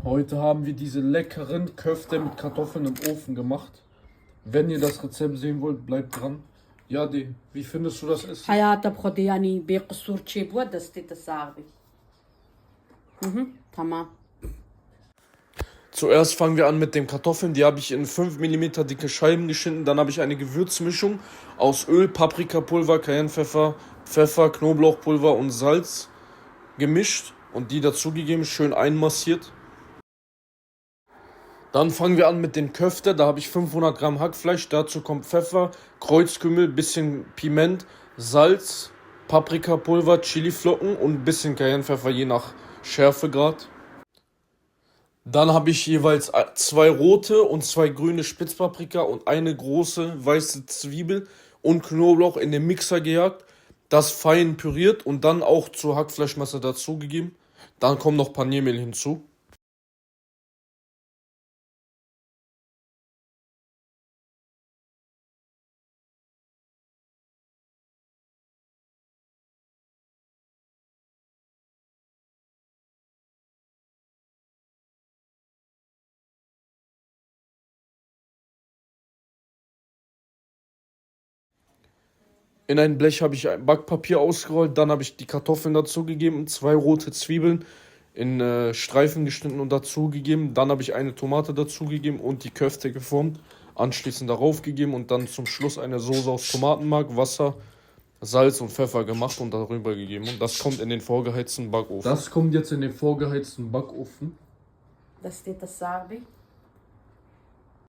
Heute haben wir diese leckeren Köfte mit Kartoffeln im Ofen gemacht. Wenn ihr das Rezept sehen wollt, bleibt dran. Ja, wie findest du das Essen? حياتي بخدي يعني بقصور تشيب ودستي تساعبي. تمام. Zuerst fangen wir an mit den Kartoffeln. Die habe ich in 5 mm dicke Scheiben geschnitten. Dann habe ich eine Gewürzmischung aus Öl, Paprikapulver, Cayennepfeffer, Pfeffer, Knoblauchpulver und Salz gemischt und die dazugegeben, schön einmassiert. Dann fangen wir an mit den Köfte. Da habe ich 500 Gramm Hackfleisch. Dazu kommt Pfeffer, Kreuzkümmel, bisschen Piment, Salz, Paprikapulver, Chiliflocken und ein bisschen Cayennepfeffer, je nach Schärfegrad. Dann habe ich jeweils 2 rote und 2 grüne Spitzpaprika und eine große weiße Zwiebel und Knoblauch in den Mixer gejagt, das fein püriert und dann auch zur Hackfleischmasse dazugegeben. Dann kommt noch Paniermehl hinzu. In ein Blech habe ich ein Backpapier ausgerollt, dann habe ich die Kartoffeln dazugegeben, 2 rote Zwiebeln in Streifen geschnitten und dazugegeben. Dann habe ich eine Tomate dazugegeben und die Köfte geformt, anschließend darauf gegeben und dann zum Schluss eine Soße aus Tomatenmark, Wasser, Salz und Pfeffer gemacht und darüber gegeben. Und das kommt in den vorgeheizten Backofen. Das kommt jetzt in den vorgeheizten Backofen. دستي تساعبي.